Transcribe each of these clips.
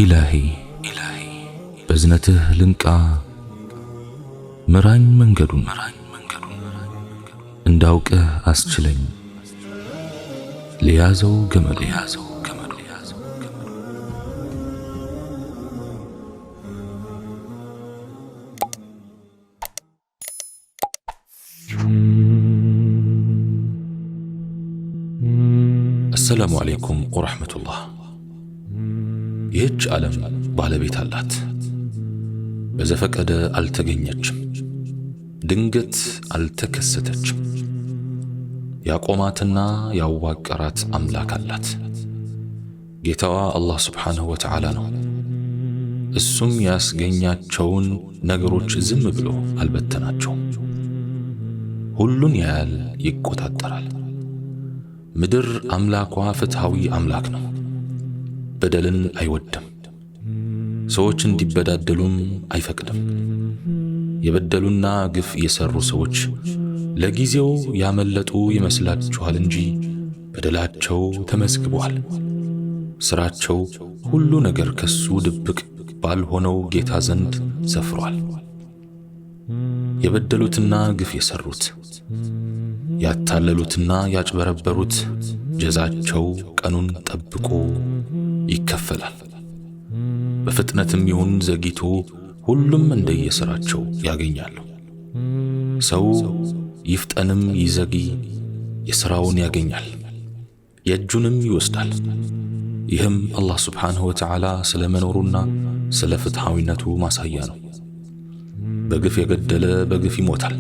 إلهي بزنته لنكا مران منجدون انداوك أسجلين ليازو جمل السلام عليكم ورحمة الله. يهج عالم ባለቤት አላት። በዘፈቀደ አልተገኘችም፣ ድንገት አልተከሰተችም። ያቆማትና ያዋቀራት አምላክ አላት። ጌታዋ አላህ ሱብሓነሁ ወተዓላ ነው። እሱም ያስገኛቸውን ነገሮች ዝም ብሎ አልበተናቸውም። ሁሉን ያያል፣ ይቆጣጠራል። ምድር አምላኳ ፍትሃዊ አምላክ ነው። በደልን አይወድም። ሰዎች እንዲበዳደሉም አይፈቅድም። የበደሉና ግፍ የሰሩ ሰዎች ለጊዜው ያመለጡ ይመስላችኋል እንጂ በደላቸው ተመዝግቧል። ስራቸው ሁሉ ነገር ከሱ ድብቅ ባልሆነው ጌታ ዘንድ ሰፍሯል። የበደሉትና ግፍ የሰሩት ያታለሉትና ያጭበረበሩት ጀዛቸው ቀኑን ጠብቆ ይከፈላል። በፍጥነትም ይሁን ዘግይቶ ሁሉም እንደየሥራቸው ያገኛሉ። ሰው ይፍጠንም ይዘግይ የሥራውን ያገኛል፣ የእጁንም ይወስዳል። ይህም አላህ ሱብሓነሁ ወተዓላ ስለ መኖሩና ስለ ፍትሃዊነቱ ማሳያ ነው። በግፍ የገደለ በግፍ ይሞታል።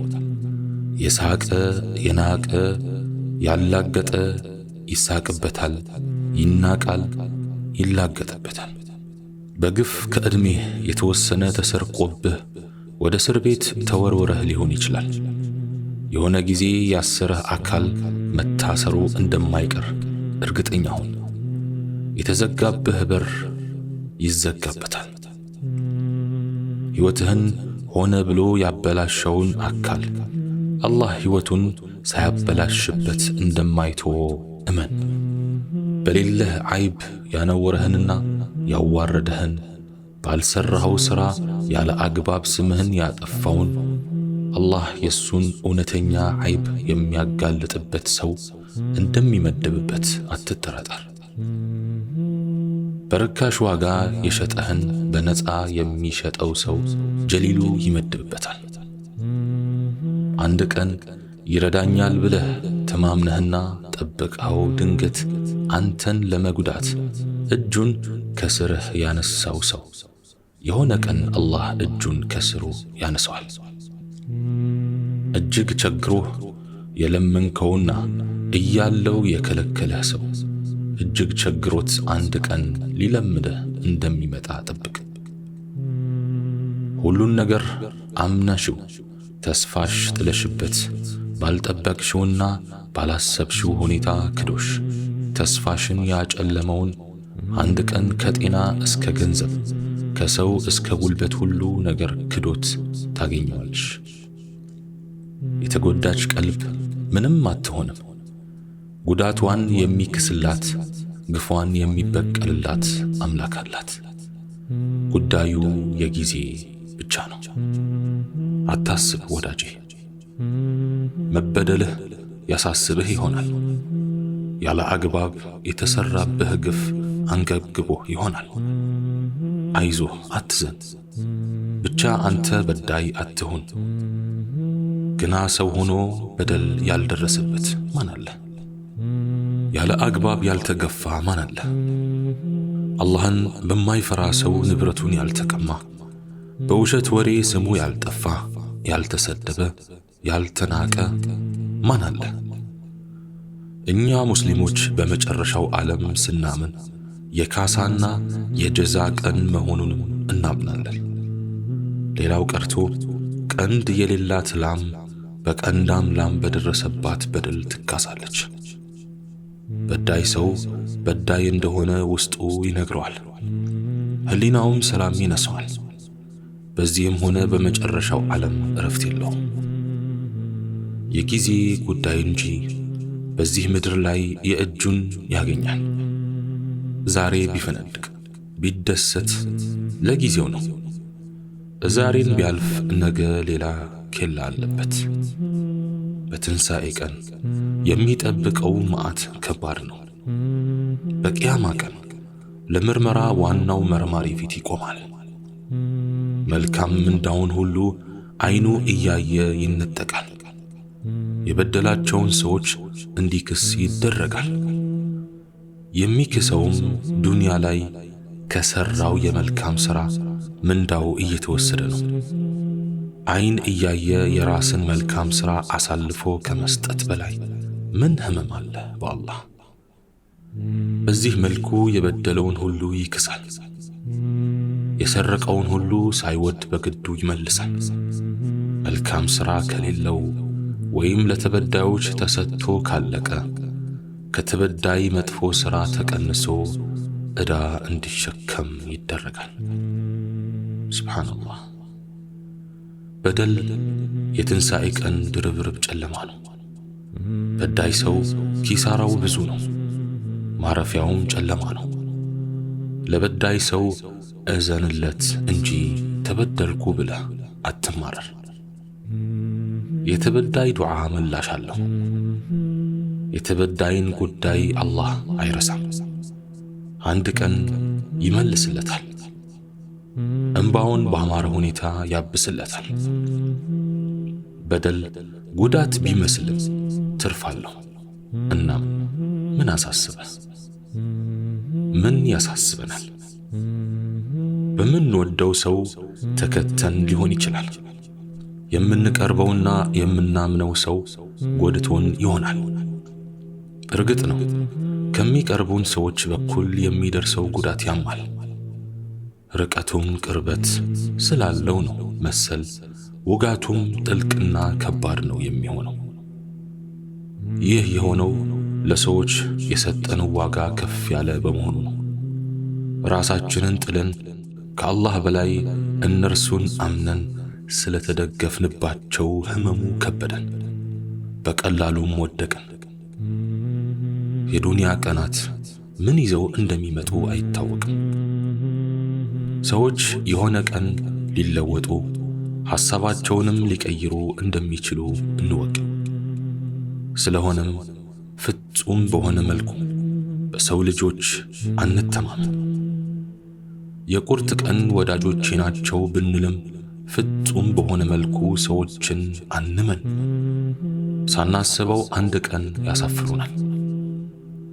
የሳቀ የናቀ ያላገጠ ይሳቅበታል፣ ይናቃል፣ ይላገጥበታል። በግፍ ከዕድሜህ የተወሰነ ተሰርቆብህ ወደ እስር ቤት ተወርውረህ ሊሆን ይችላል። የሆነ ጊዜ ያሰረህ አካል መታሰሩ እንደማይቀር እርግጠኛ ሁን። የተዘጋብህ በር ይዘጋበታል። ሕይወትህን ሆነ ብሎ ያበላሸውን አካል አላህ ሕይወቱን ሳያበላሽበት እንደማይተወው እመን። በሌለህ ዓይብ ያነወረህንና ያዋረደህን ባልሰራኸው ሥራ ያለ አግባብ ስምህን ያጠፋውን አላህ የሱን እውነተኛ ዓይብ የሚያጋልጥበት ሰው እንደሚመድብበት አትጠራጠር። በርካሽ ዋጋ የሸጠህን በነፃ የሚሸጠው ሰው ጀሊሉ ይመድብበታል። አንድ ቀን ይረዳኛል ብለህ ተማምነህና ጠብቀኸው ድንገት አንተን ለመጉዳት እጁን ከስርህ ያነሳው ሰው የሆነ ቀን አላህ እጁን ከስሩ ያነሳዋል። እጅግ ቸግሮህ የለመንከውና እያለው የከለከለህ ሰው እጅግ ቸግሮት አንድ ቀን ሊለምድህ እንደሚመጣ ጠብቅ። ሁሉን ነገር አምነሽው ተስፋሽ ጥለሽበት ባልጠበቅሽውና ባላሰብሽው ሁኔታ ክዶሽ ተስፋሽን ያጨለመውን አንድ ቀን ከጤና እስከ ገንዘብ ከሰው እስከ ጉልበት ሁሉ ነገር ክዶት ታገኘዋለሽ። የተጎዳች ቀልብ ምንም አትሆንም። ጉዳቷን የሚክስላት ግፏን የሚበቀልላት አምላክ አላት። ጉዳዩ የጊዜ ብቻ ነው። አታስብ ወዳጄ። መበደልህ ያሳስብህ ይሆናል። ያለ አግባብ የተሰራብህ ግፍ አንገብግቦህ ይሆናል። አይዞህ፣ አትዘን። ብቻ አንተ በዳይ አትሁን። ግና ሰው ሆኖ በደል ያልደረሰበት ማን አለ? ያለ አግባብ ያልተገፋ ማን አለ? አላህን በማይፈራ ሰው ንብረቱን ያልተቀማ፣ በውሸት ወሬ ስሙ ያልጠፋ፣ ያልተሰደበ፣ ያልተናቀ ማን አለ? እኛ ሙስሊሞች በመጨረሻው ዓለም ስናምን የካሳና የጀዛ ቀን መሆኑንም እናምናለን። ሌላው ቀርቶ ቀንድ የሌላት ላም በቀንዳም ላም በደረሰባት በደል ትካሳለች። በዳይ ሰው በዳይ እንደሆነ ውስጡ ይነግረዋል፣ ህሊናውም ሰላም ይነሳዋል። በዚህም ሆነ በመጨረሻው ዓለም እረፍት የለውም። የጊዜ ጉዳይ እንጂ በዚህ ምድር ላይ የእጁን ያገኛል። ዛሬ ቢፈነድቅ ቢደሰት ለጊዜው ነው። ዛሬን ቢያልፍ ነገ ሌላ ኬላ አለበት። በትንሣኤ ቀን የሚጠብቀው መዓት ከባድ ነው። በቂያማ ቀን ለምርመራ ዋናው መርማሪ ፊት ይቆማል። መልካም ምንዳውን ሁሉ አይኑ እያየ ይነጠቃል። የበደላቸውን ሰዎች እንዲክስ ይደረጋል። የሚክሰውም ዱንያ ላይ ከሰራው የመልካም ሥራ ምንዳው እየተወሰደ ነው። አይን እያየ የራስን መልካም ሥራ አሳልፎ ከመስጠት በላይ ምን ህመም አለ በአላህ። በዚህ መልኩ የበደለውን ሁሉ ይክሳል። የሰረቀውን ሁሉ ሳይወድ በግዱ ይመልሳል። መልካም ሥራ ከሌለው ወይም ለተበዳዮች ተሰጥቶ ካለቀ ከተበዳይ መጥፎ ሥራ ተቀንሶ ዕዳ እንዲሸከም ይደረጋል። ሱብሓነላህ። በደል የትንሣኤ ቀን ድርብርብ ጨለማ ነው። በዳይ ሰው ኪሳራው ብዙ ነው፣ ማረፊያውም ጨለማ ነው። ለበዳይ ሰው እዘንለት እንጂ ተበደልኩ ብለህ አትማረር። የተበዳይ ዱዓ ምላሽ አለው። የተበዳይን ጉዳይ አላህ አይረሳም። አንድ ቀን ይመልስለታል። እንባውን ባማረ ሁኔታ ያብስለታል። በደል ጉዳት ቢመስልም ትርፍ አለው። እናም ምን አሳስበህ? ምን ያሳስበናል? በምንወደው ሰው ተከተን ሊሆን ይችላል። የምንቀርበውና የምናምነው ሰው ጎድቶን ይሆናል። እርግጥ ነው ከሚቀርቡን ሰዎች በኩል የሚደርሰው ጉዳት ያማል። ርቀቱም ቅርበት ስላለው ነው መሰል ውጋቱም ጥልቅና ከባድ ነው የሚሆነው። ይህ የሆነው ለሰዎች የሰጠነው ዋጋ ከፍ ያለ በመሆኑ ነው። ራሳችንን ጥለን ከአላህ በላይ እነርሱን አምነን ስለተደገፍንባቸው ህመሙ ከበደን፣ በቀላሉም ወደቅን። የዱንያ ቀናት ምን ይዘው እንደሚመጡ አይታወቅም። ሰዎች የሆነ ቀን ሊለወጡ ሐሳባቸውንም ሊቀይሩ እንደሚችሉ እንወቅ። ስለሆነም ፍጹም በሆነ መልኩ በሰው ልጆች አንተማመን። የቁርጥ ቀን ወዳጆቼ ናቸው ብንልም ፍጹም በሆነ መልኩ ሰዎችን አንመን። ሳናስበው አንድ ቀን ያሳፍሩናል።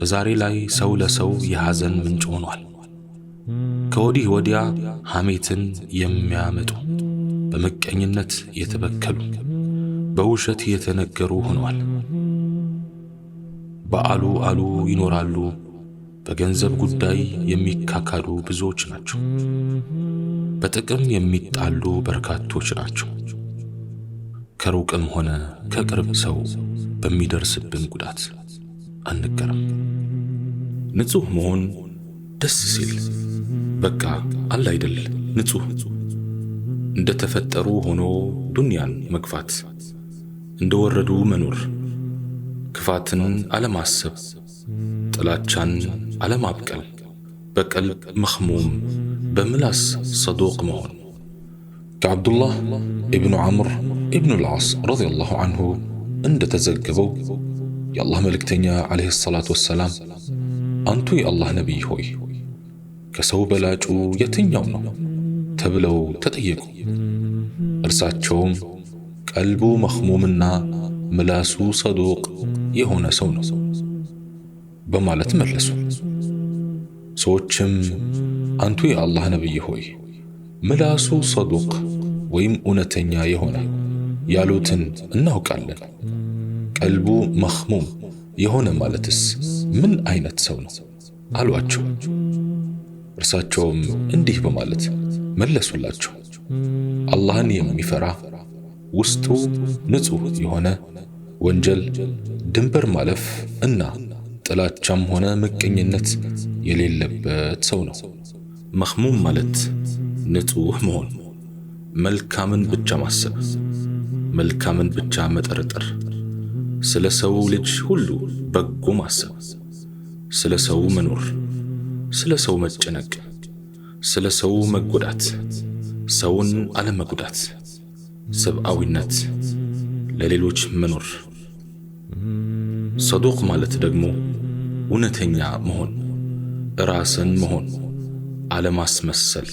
ዛሬ ላይ ሰው ለሰው የሐዘን ምንጭ ሆኗል። ከወዲህ ወዲያ ሐሜትን የሚያመጡ፣ በመቀኝነት የተበከሉ፣ በውሸት የተነገሩ ሆነዋል። በአሉ አሉ ይኖራሉ። በገንዘብ ጉዳይ የሚካካዱ ብዙዎች ናቸው። በጥቅም የሚጣሉ በርካቶች ናቸው። ከሩቅም ሆነ ከቅርብ ሰው በሚደርስብን ጉዳት አንገረም። ንጹህ መሆን ደስ ሲል በቃ አለ አይደል ንጹህ እንደተፈጠሩ ሆኖ ዱንያን መግፋት፣ እንደወረዱ መኖር፣ ክፋትን አለማሰብ፣ ጥላቻን አለማብቀል፣ በቀልብ መኽሙም በምላስ ሰዱቅ መሆን። ከዓብዱላህ ኢብኑ ዐምር ኢብኑ ልዓስ ረዲየላሁ ዐንሁ እንደተዘገበው የአላህ መልእክተኛ ዓለይሂ ሰላቱ ወሰላም አንቱ የአላህ ነቢይ ሆይ ከሰው በላጩ የትኛው ነው ተብለው ተጠየቁ። እርሳቸውም ቀልቡ መኽሙምና ምላሱ ሰዱቅ የሆነ ሰው ነው በማለት መለሱ። ሰዎችም አንቱ የአላህ ነቢይ ሆይ ምላሱ ሰዱቅ ወይም እውነተኛ የሆነ ያሉትን እናውቃለን፣ ቀልቡ መኽሙም የሆነ ማለትስ ምን አይነት ሰው ነው አሏቸው። እርሳቸውም እንዲህ በማለት መለሱላቸው፣ አላህን የሚፈራ ውስጡ ንጹህ የሆነ ወንጀል፣ ድንበር ማለፍ እና ጥላቻም ሆነ ምቀኝነት የሌለበት ሰው ነው። መኽሙም ማለት ንጹህ መሆን፣ መልካምን ብቻ ማሰብ፣ መልካምን ብቻ መጠርጠር፣ ስለ ሰው ልጅ ሁሉ በጎ ማሰብ፣ ስለ ሰው መኖር፣ ስለ ሰው መጨነቅ፣ ስለ ሰው መጎዳት፣ ሰውን አለመጉዳት፣ ሰብአዊነት፣ ለሌሎች መኖር። ሰዱቅ ማለት ደግሞ እውነተኛ መሆን፣ ራስን መሆን፣ አለማስመሰል፣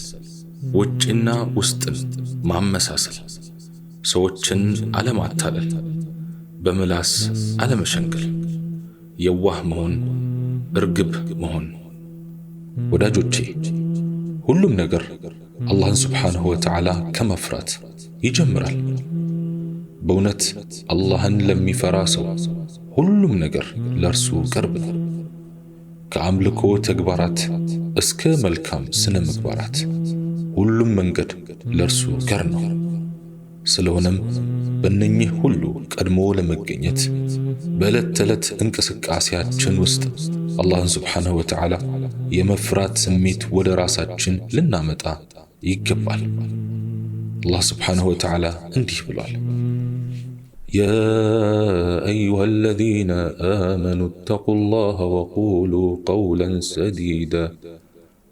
ውጭና ውስጥን ማመሳሰል፣ ሰዎችን አለማታለል፣ በምላስ አለመሸንገል፣ የዋህ መሆን፣ እርግብ መሆን። ወዳጆቼ ሁሉም ነገር አላህን ሱብሓነሁ ወተዓላ ከመፍራት ይጀምራል። በእውነት አላህን ለሚፈራ ሰው ሁሉም ነገር ለእርሱ ቅርብ ነው። ከአምልኮ ተግባራት እስከ መልካም ስነ ምግባራት ሁሉም መንገድ ለእርሱ ገር ነው። ስለሆነም በእነኚህ ሁሉ ቀድሞ ለመገኘት በዕለት ተዕለት እንቅስቃሴያችን ውስጥ አላህን ሱብሓነሁ ወተዓላ የመፍራት ስሜት ወደ ራሳችን ልናመጣ ይገባል። አላህ ሱብሓነሁ ወተዓላ እንዲህ ብሏል፣ ያ አዩሃ አለዚነ አመኑ እተቁላህ ወቁሉ ቀውለን ሰዲዳ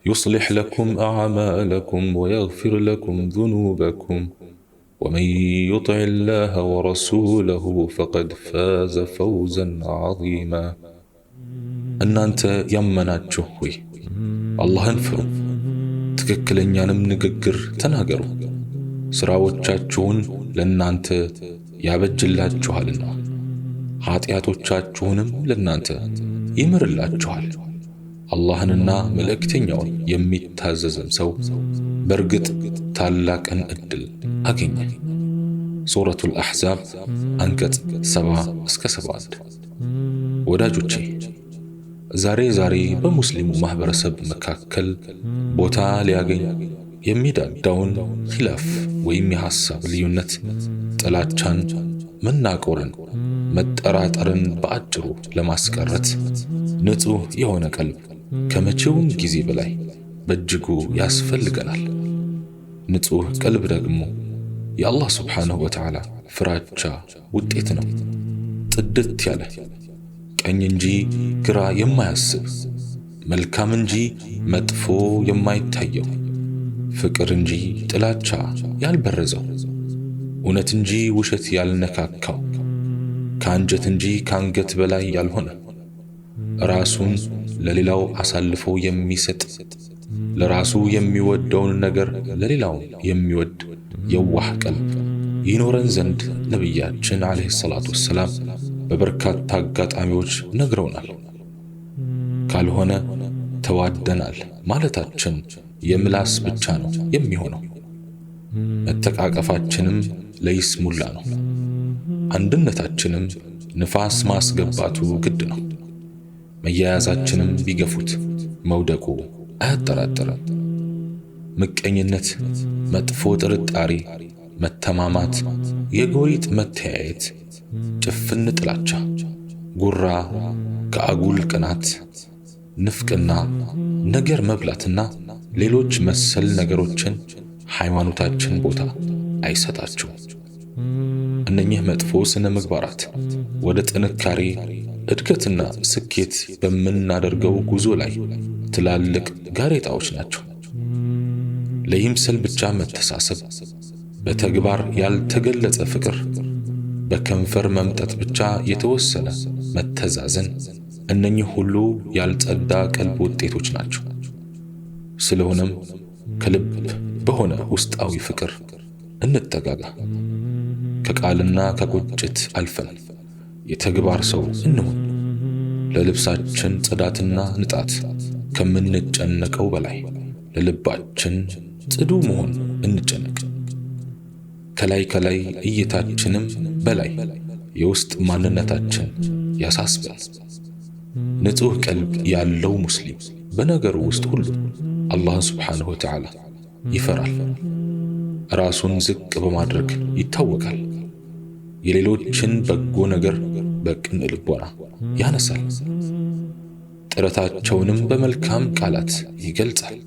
ዩስሊሕ ለኩም አዕማለኩም ወየግፊር ለኩም ዙኑበኩም ወመን ዩጢዕ ላህ ወረሱለሁ ፈቀድ ፋዘ ፈውዘን ዐዚማ። እናንተ ያመናችሁ ሆይ አላህን ፍሩ፣ ትክክለኛንም ንግግር ተናገሩ፣ ሥራዎቻችሁን ለእናንተ ያበጅላችኋልና ኀጢአቶቻችሁንም ለእናንተ ይምርላችኋል። አላህንና መልእክተኛውን የሚታዘዝም ሰው በርግጥ ታላቅን ዕድል አገኘ። ሱረቱል አሕዛብ አንቀጽ 70-71። ወዳጆቼ ዛሬ በሙስሊሙ ማህበረሰብ መካከል ቦታ ሊያገኝ የሚዳዳውን ኺላፍ ወይም የሐሳብ ልዩነት፣ ጥላቻን፣ መናቆርን፣ መጠራጠርን በአጭሩ ለማስቀረት ንጹሕ የሆነ ቀልብ ከመቼውም ጊዜ በላይ በእጅጉ ያስፈልገናል። ንጹሕ ቀልብ ደግሞ የአላህ ሱብሓነሁ ወተዓላ ፍራቻ ውጤት ነው። ጥድት ያለ ቀኝ እንጂ ግራ የማያስብ፣ መልካም እንጂ መጥፎ የማይታየው፣ ፍቅር እንጂ ጥላቻ ያልበረዘው፣ እውነት እንጂ ውሸት ያልነካካው፣ ከአንጀት እንጂ ከአንገት በላይ ያልሆነ፣ ራሱን ለሌላው አሳልፎ የሚሰጥ፣ ለራሱ የሚወደውን ነገር ለሌላው የሚወድ የዋህ ቀልብ ይኖረን ዘንድ ነቢያችን ዓለይሂ ሰላቱ ወሰላም በበርካታ አጋጣሚዎች ነግረውናል። ካልሆነ ተዋደናል ማለታችን የምላስ ብቻ ነው የሚሆነው። መተቃቀፋችንም ለይስሙላ ነው። አንድነታችንም ንፋስ ማስገባቱ ግድ ነው። መያያዛችንም ቢገፉት መውደቁ አያጠራጥርም። ምቀኝነት፣ መጥፎ ጥርጣሬ፣ መተማማት፣ የጎሪጥ መተያየት፣ ጭፍን ጥላቻ፣ ጉራ፣ ከአጉል ቅናት፣ ንፍቅና፣ ነገር መብላትና ሌሎች መሰል ነገሮችን ሃይማኖታችን ቦታ አይሰጣቸውም። እነኚህ መጥፎ ስነ ምግባራት ወደ ጥንካሬ፣ እድገትና ስኬት በምናደርገው ጉዞ ላይ ትላልቅ ጋሬጣዎች ናቸው። ለይምሰል ብቻ መተሳሰብ፣ በተግባር ያልተገለጸ ፍቅር፣ በከንፈር መምጠት ብቻ የተወሰነ መተዛዘን፣ እነኚህ ሁሉ ያልጸዳ ቀልብ ውጤቶች ናቸው። ስለሆነም ከልብ በሆነ ውስጣዊ ፍቅር እንጠጋጋ። ከቃልና ከቁጭት አልፈን የተግባር ሰው እንሁን። ለልብሳችን ጽዳትና ንጣት ከምንጨነቀው በላይ ለልባችን ጽዱ መሆን እንጨነቅ። ከላይ እይታችንም በላይ የውስጥ ማንነታችን ያሳስበን። ንጹሕ ቀልብ ያለው ሙስሊም በነገሩ ውስጥ ሁሉ አላህን ሱብሓነሁ ወተዓላ ይፈራል። ራሱን ዝቅ በማድረግ ይታወቃል። የሌሎችን በጎ ነገር በቅን ልቦና ያነሳል። ጥረታቸውንም በመልካም ቃላት ይገልጻል።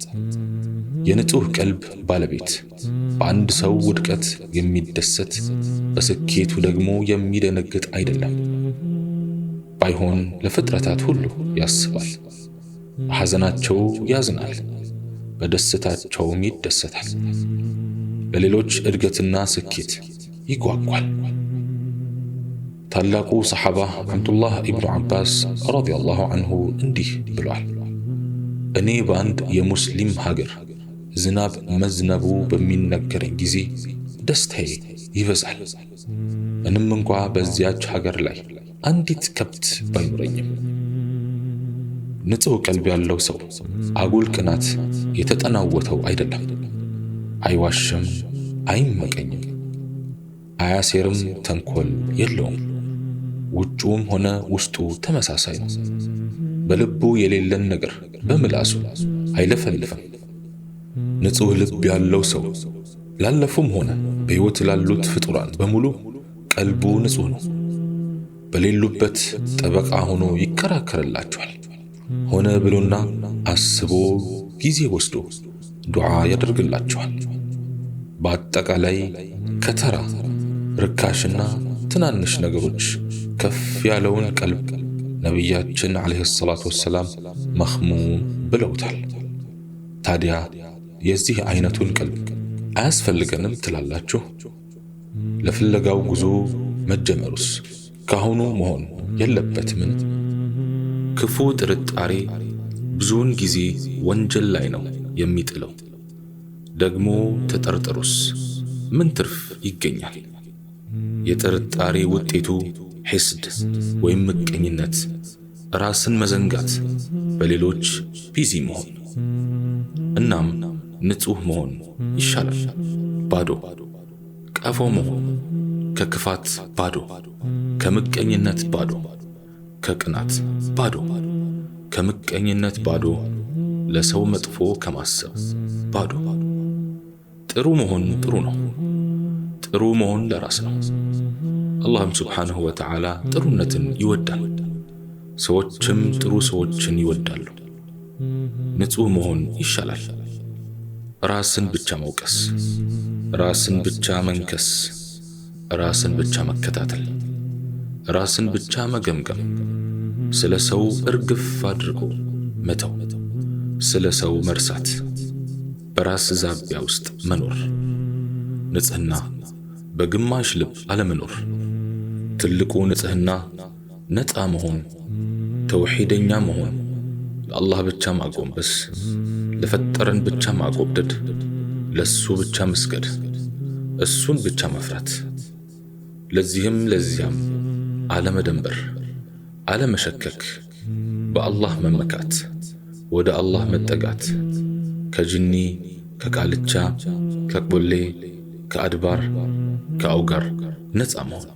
የንጹሕ ቀልብ ባለቤት በአንድ ሰው ውድቀት የሚደሰት፣ በስኬቱ ደግሞ የሚደነግጥ አይደለም። ባይሆን ለፍጥረታት ሁሉ ያስባል፣ በሐዘናቸው ያዝናል፣ በደስታቸውም ይደሰታል። ለሌሎች እድገትና ስኬት ይጓጓል። ታላቁ ሰሐባ አብዱላህ ኢብኑ ዓባስ ረዲየላሁ ዐንሁ እንዲህ ብሏል። እኔ በአንድ የሙስሊም ሀገር ዝናብ መዝነቡ በሚነገረኝ ጊዜ ደስታዬ ይበዛል። ምንም እንኳ በዚያች ሀገር ላይ አንዲት ከብት ባይኖረኝም። ንጹሕ ቀልብ ያለው ሰው አጉል ቅናት የተጠናወተው አይደለም። አይዋሽም፣ አይመቀኝም፣ አያሴርም፣ ተንኮል የለውም። ውጩም ሆነ ውስጡ ተመሳሳይ ነው። በልቡ የሌለን ነገር በምላሱ አይለፈልፍም። ንጹሕ ልብ ያለው ሰው ላለፉም ሆነ በሕይወት ላሉት ፍጡራን በሙሉ ቀልቡ ንጹሕ ነው። በሌሉበት ጠበቃ ሆኖ ይከራከርላቸዋል። ሆነ ብሎና አስቦ ጊዜ ወስዶ ዱዓ ያደርግላቸዋል። በአጠቃላይ ከተራ ርካሽና ትናንሽ ነገሮች ከፍ ያለውን ቀልብ ነቢያችን ዓለይሂ ሰላቱ ወሰላም መኽሙም ብለውታል። ታዲያ የዚህ አይነቱን ቀልብ አያስፈልገንም ትላላችሁ? ለፍለጋው ጉዞ መጀመሩስ ካሁኑ መሆን የለበትምን? ክፉ ጥርጣሬ ብዙውን ጊዜ ወንጀል ላይ ነው የሚጥለው። ደግሞ ተጠርጥሩስ ምን ትርፍ ይገኛል? የጥርጣሬ ውጤቱ ሒስድ ወይም ምቀኝነት፣ ራስን መዘንጋት፣ በሌሎች ቢዚ መሆን። እናም ንጹሕ መሆን ይሻላል። ባዶ ቀፎ መሆን፣ ከክፋት ባዶ፣ ከምቀኝነት ባዶ፣ ከቅናት ባዶ፣ ከምቀኝነት ባዶ፣ ለሰው መጥፎ ከማሰብ ባዶ። ጥሩ መሆን ጥሩ ነው። ጥሩ መሆን ለራስ ነው። አላህም ሱብሓነሁ ወተዓላ ጥሩነትን ይወዳል። ሰዎችም ጥሩ ሰዎችን ይወዳሉ። ንጹሕ መሆን ይሻላል። ራስን ብቻ መውቀስ፣ ራስን ብቻ መንከስ፣ ራስን ብቻ መከታተል፣ ራስን ብቻ መገምገም፣ ስለ ሰው እርግፍ አድርጎ መተው፣ ስለ ሰው መርሳት፣ በራስ ዛቢያ ውስጥ መኖር፣ ንጽሕና በግማሽ ልብ አለመኖር። ትልቁ ንጽሕና ነፃ መሆን፣ ተውሒደኛ መሆን፣ ለአላህ ብቻ ማጎንበስ፣ ለፈጠረን ብቻ ማጎብደድ፣ ለሱ ብቻ መስገድ፣ እሱን ብቻ መፍራት፣ ለዚህም ለዚያም አለመደንበር፣ አለመሸከክ፣ በአላህ መመካት፣ ወደ አላህ መጠጋት፣ ከጅኒ፣ ከቃልቻ፣ ከቆሌ፣ ከአድባር፣ ከአውጋር ነፃ መሆን።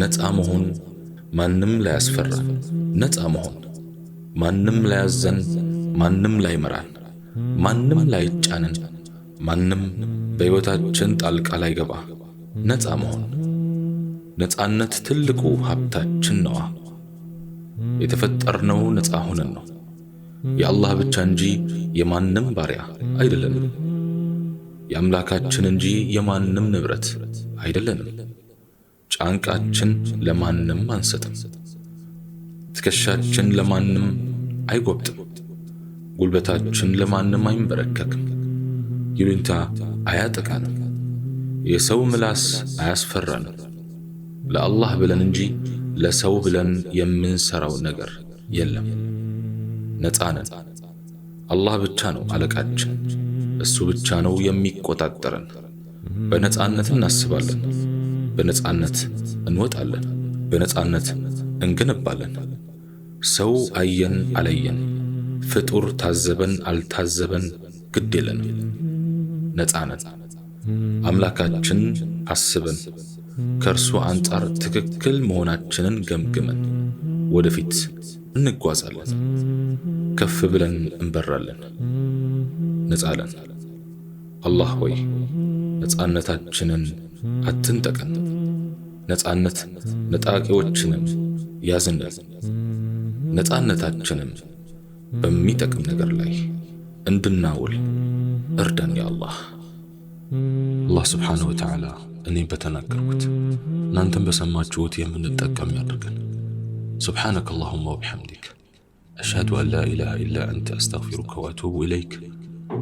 ነፃ መሆን ማንም ላያስፈራን፣ ነፃ መሆን ማንም ላያዘን፣ ማንም ላይመራን፣ ማንም ላይጫንን፣ ማንም በሕይወታችን ጣልቃ ላይገባ ነፃ መሆን። ነፃነት ትልቁ ሀብታችን ነዋ። የተፈጠርነው ነፃ ሆነን ነው። የአላህ ብቻ እንጂ የማንም ባሪያ አይደለንም። የአምላካችን እንጂ የማንም ንብረት አይደለንም። ጫንቃችን ለማንም አንሰጥም። ትከሻችን ለማንም አይጎብጥም። ጉልበታችን ለማንም አይንበረከክም። ይሉኝታ አያጠቃንም። የሰው ምላስ አያስፈራንም። ለአላህ ብለን እንጂ ለሰው ብለን የምንሰራው ነገር የለም። ነፃ ነን። አላህ ብቻ ነው አለቃችን። እሱ ብቻ ነው የሚቆጣጠረን። በነፃነት እናስባለን፣ በነፃነት እንወጣለን፣ በነፃነት እንገነባለን። ሰው አየን አላየን፣ ፍጡር ታዘበን አልታዘበን ግድ የለንም። ነፃ ነን። አምላካችን አስበን ከእርሱ አንጻር ትክክል መሆናችንን ገምግመን ወደፊት እንጓዛለን። ከፍ ብለን እንበራለን። ነፃለን። አላህ ሆይ ነፃነታችንን አትንጠቀን። ነፃነት ነጣቂዎችንም ያዝንል። ነፃነታችንን በሚጠቅም ነገር ላይ እንድናውል እርዳን ያ አላህ። አላህ ስብሓነሁ ወተዓላ እኔም በተናገርኩት እናንተም በሰማችሁት የምንጠቀም ያድርገን። ሱብሓነከ አላሁመ ወቢሐምዲክ አሽሀዱ አን ላ ኢላሃ ኢላ አንተ አስተግፊሩከ ወአቱቡ ኢለይክ።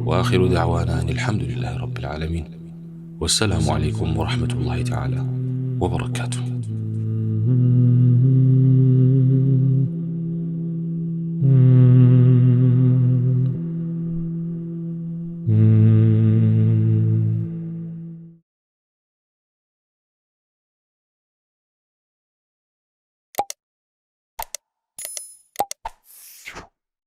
وآخر دعوانا أن الحمد لله رب العالمين والسلام عليكم ورحمة الله تعالى وبركاته.